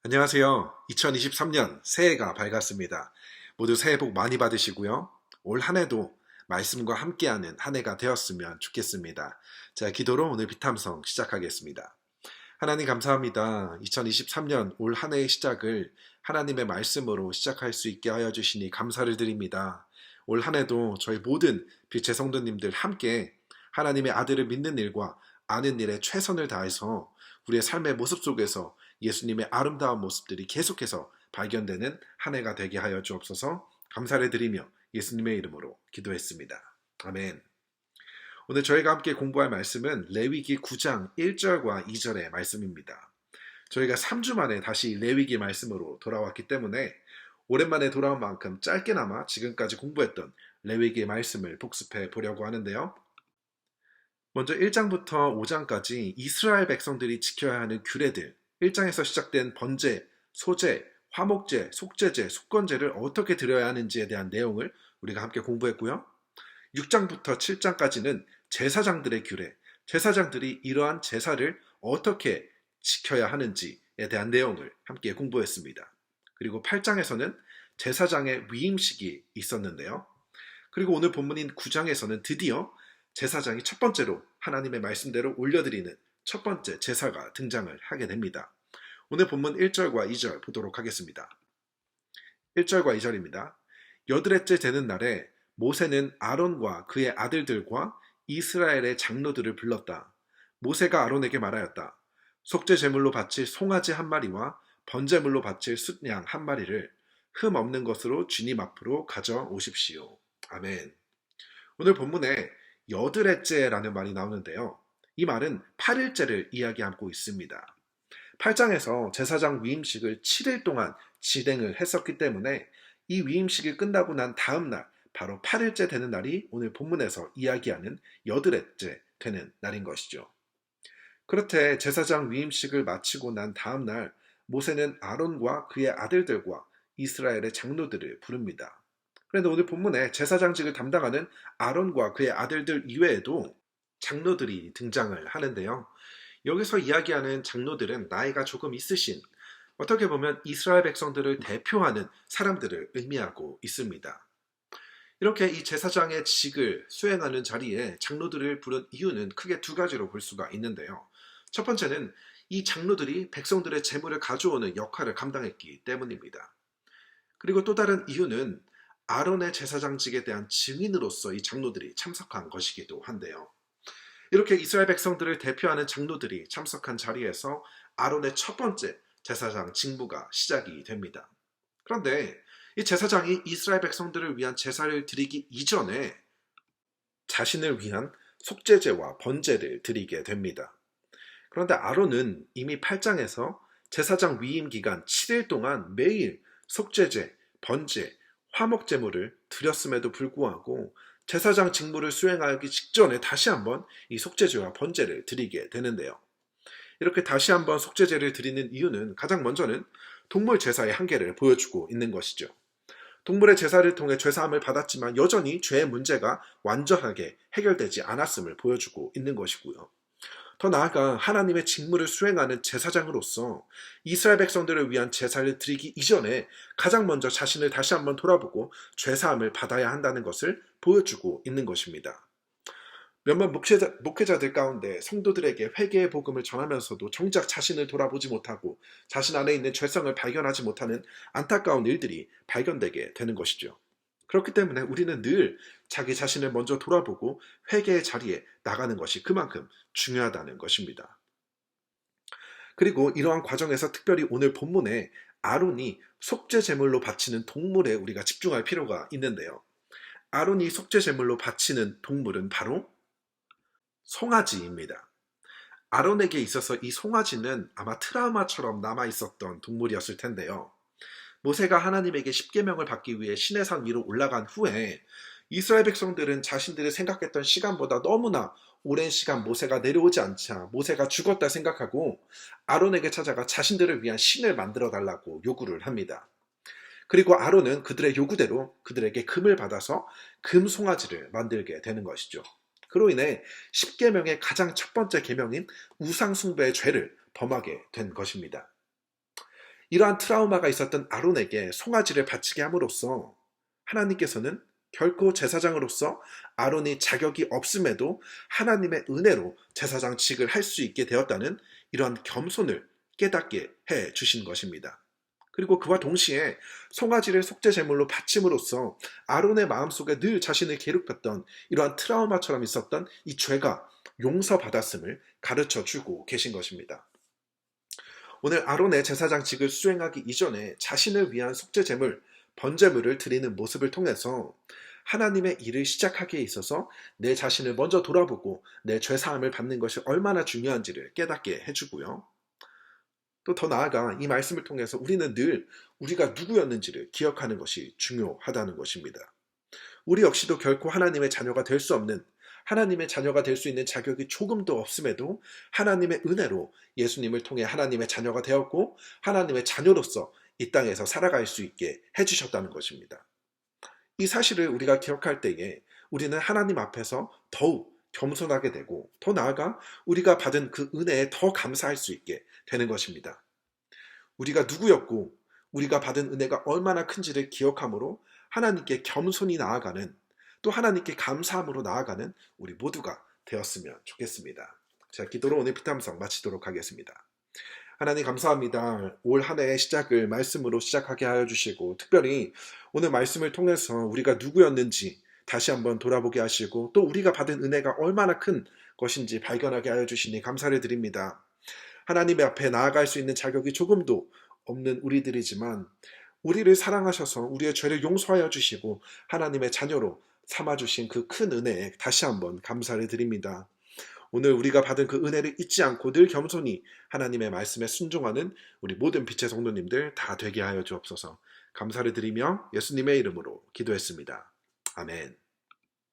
안녕하세요. 2023년 새해가 밝았습니다. 모두 새해 복 많이 받으시고요. 올 한 해도 말씀과 함께하는 한 해가 되었으면 좋겠습니다. 자, 기도로 오늘 비탐성 시작하겠습니다. 하나님 감사합니다. 2023년 올 한 해의 시작을 하나님의 말씀으로 시작할 수 있게 하여 주시니 감사를 드립니다. 올 한 해도 저희 모든 빛의 성도님들 함께 하나님의 아들을 믿는 일과 아는 일에 최선을 다해서 우리의 삶의 모습 속에서 예수님의 아름다운 모습들이 계속해서 발견되는 한 해가 되게 하여 주옵소서. 감사를 드리며 예수님의 이름으로 기도했습니다. 아멘. 오늘 저희가 함께 공부할 말씀은 레위기 9장 1절과 2절의 말씀입니다. 저희가 3주 만에 다시 레위기 말씀으로 돌아왔기 때문에 오랜만에 돌아온 만큼 짧게나마 지금까지 공부했던 레위기의 말씀을 복습해 보려고 하는데요. 먼저 1장부터 5장까지 이스라엘 백성들이 지켜야 하는 규례들, 1장에서 시작된 번제, 소제, 화목제, 속죄제, 속건제를 어떻게 드려야 하는지에 대한 내용을 우리가 함께 공부했고요. 6장부터 7장까지는 제사장들의 규례, 제사장들이 이러한 제사를 어떻게 지켜야 하는지에 대한 내용을 함께 공부했습니다. 그리고 8장에서는 제사장의 위임식이 있었는데요. 그리고 오늘 본문인 9장에서는 드디어 제사장이 첫 번째로 하나님의 말씀대로 올려드리는 첫 번째 제사가 등장을 하게 됩니다. 오늘 본문 1절과 2절 보도록 하겠습니다. 1절과 2절입니다. 여드렛째 되는 날에 모세는 아론과 그의 아들들과 이스라엘의 장로들을 불렀다. 모세가 아론에게 말하였다. 속죄 제물로 바칠 송아지 한 마리와 번제물로 바칠 숫양 한 마리를 흠 없는 것으로 주님 앞으로 가져오십시오. 아멘. 오늘 본문에 여드렛째라는 말이 나오는데요. 이 말은 8일째를 이야기하고 있습니다. 8장에서 제사장 위임식을 7일 동안 진행을 했었기 때문에 이 위임식이 끝나고 난 다음 날, 바로 8일째 되는 날이 오늘 본문에서 이야기하는 여드렛째 되는 날인 것이죠. 그렇게 제사장 위임식을 마치고 난 다음 날 모세는 아론과 그의 아들들과 이스라엘의 장로들을 부릅니다. 그런데 오늘 본문에 제사장직을 담당하는 아론과 그의 아들들 이외에도 장로들이 등장을 하는데요. 여기서 이야기하는 장로들은 나이가 조금 있으신, 어떻게 보면 이스라엘 백성들을 대표하는 사람들을 의미하고 있습니다. 이렇게 이 제사장의 직을 수행하는 자리에 장로들을 부른 이유는 크게 두 가지로 볼 수가 있는데요. 첫 번째는 이 장로들이 백성들의 재물을 가져오는 역할을 감당했기 때문입니다. 그리고 또 다른 이유는 아론의 제사장직에 대한 증인으로서 이 장로들이 참석한 것이기도 한데요. 이렇게 이스라엘 백성들을 대표하는 장로들이 참석한 자리에서 아론의 첫 번째 제사장 직무가 시작이 됩니다. 그런데 이 제사장이 이스라엘 백성들을 위한 제사를 드리기 이전에 자신을 위한 속죄제와 번제를 드리게 됩니다. 그런데 아론은 이미 8장에서 제사장 위임 기간 7일 동안 매일 속죄제, 번제, 화목제물을 드렸음에도 불구하고 제사장 직무를 수행하기 직전에 다시 한번 이 속죄제와 번제를 드리게 되는데요. 이렇게 다시 한번 속죄제를 드리는 이유는 가장 먼저는 동물 제사의 한계를 보여주고 있는 것이죠. 동물의 제사를 통해 죄사함을 받았지만 여전히 죄의 문제가 완전하게 해결되지 않았음을 보여주고 있는 것이고요. 더 나아가 하나님의 직무를 수행하는 제사장으로서 이스라엘 백성들을 위한 제사를 드리기 이전에 가장 먼저 자신을 다시 한번 돌아보고 죄사함을 받아야 한다는 것을 보여주고 있는 것입니다. 몇몇 목회자들 가운데 성도들에게 회개의 복음을 전하면서도 정작 자신을 돌아보지 못하고 자신 안에 있는 죄성을 발견하지 못하는 안타까운 일들이 발견되게 되는 것이죠. 그렇기 때문에 우리는 늘 자기 자신을 먼저 돌아보고 회개의 자리에 나가는 것이 그만큼 중요하다는 것입니다. 그리고 이러한 과정에서 특별히 오늘 본문에 아론이 속죄 제물로 바치는 동물에 우리가 집중할 필요가 있는데요. 아론이 속죄 제물로 바치는 동물은 바로 송아지입니다. 아론에게 있어서 이 송아지는 아마 트라우마처럼 남아있었던 동물이었을 텐데요. 모세가 하나님에게 십계명을 받기 위해 시내산 위로 올라간 후에 이스라엘 백성들은 자신들이 생각했던 시간보다 너무나 오랜 시간 모세가 내려오지 않자 모세가 죽었다 생각하고 아론에게 찾아가 자신들을 위한 신을 만들어 달라고 요구를 합니다. 그리고 아론은 그들의 요구대로 그들에게 금을 받아서 금 송아지를 만들게 되는 것이죠. 그로 인해 십계명의 가장 첫 번째 계명인 우상 숭배의 죄를 범하게 된 것입니다. 이러한 트라우마가 있었던 아론에게 송아지를 바치게 함으로써 하나님께서는 결코 제사장으로서 아론이 자격이 없음에도 하나님의 은혜로 제사장직을 할 수 있게 되었다는 이러한 겸손을 깨닫게 해 주신 것입니다. 그리고 그와 동시에 송아지를 속죄제물로 바침으로써 아론의 마음속에 늘 자신을 괴롭혔던 이러한 트라우마처럼 있었던 이 죄가 용서받았음을 가르쳐 주고 계신 것입니다. 오늘 아론의 제사장직을 수행하기 이전에 자신을 위한 속죄제물, 번제물을 드리는 모습을 통해서 하나님의 일을 시작하기에 있어서 내 자신을 먼저 돌아보고 내 죄사함을 받는 것이 얼마나 중요한지를 깨닫게 해주고요. 또 더 나아가 이 말씀을 통해서 우리는 늘 우리가 누구였는지를 기억하는 것이 중요하다는 것입니다. 우리 역시도 결코 하나님의 자녀가 될 수 없는, 하나님의 자녀가 될 수 있는 자격이 조금도 없음에도 하나님의 은혜로 예수님을 통해 하나님의 자녀가 되었고 하나님의 자녀로서 이 땅에서 살아갈 수 있게 해주셨다는 것입니다. 이 사실을 우리가 기억할 때에 우리는 하나님 앞에서 더욱 겸손하게 되고 더 나아가 우리가 받은 그 은혜에 더 감사할 수 있게 되는 것입니다. 우리가 누구였고 우리가 받은 은혜가 얼마나 큰지를 기억함으로 하나님께 겸손히 나아가는, 또 하나님께 감사함으로 나아가는 우리 모두가 되었으면 좋겠습니다. 자, 기도로 오늘 피탐성 마치도록 하겠습니다. 하나님 감사합니다. 올 한 해의 시작을 말씀으로 시작하게 하여 주시고 특별히 오늘 말씀을 통해서 우리가 누구였는지 다시 한번 돌아보게 하시고 또 우리가 받은 은혜가 얼마나 큰 것인지 발견하게 하여 주시니 감사를 드립니다. 하나님의 앞에 나아갈 수 있는 자격이 조금도 없는 우리들이지만 우리를 사랑하셔서 우리의 죄를 용서하여 주시고 하나님의 자녀로 삼아주신 그 큰 은혜에 다시 한번 감사를 드립니다. 오늘 우리가 받은 그 은혜를 잊지 않고 늘 겸손히 하나님의 말씀에 순종하는 우리 모든 빛의 성도님들 다 되게 하여 주옵소서. 감사를 드리며 예수님의 이름으로 기도했습니다. 아멘.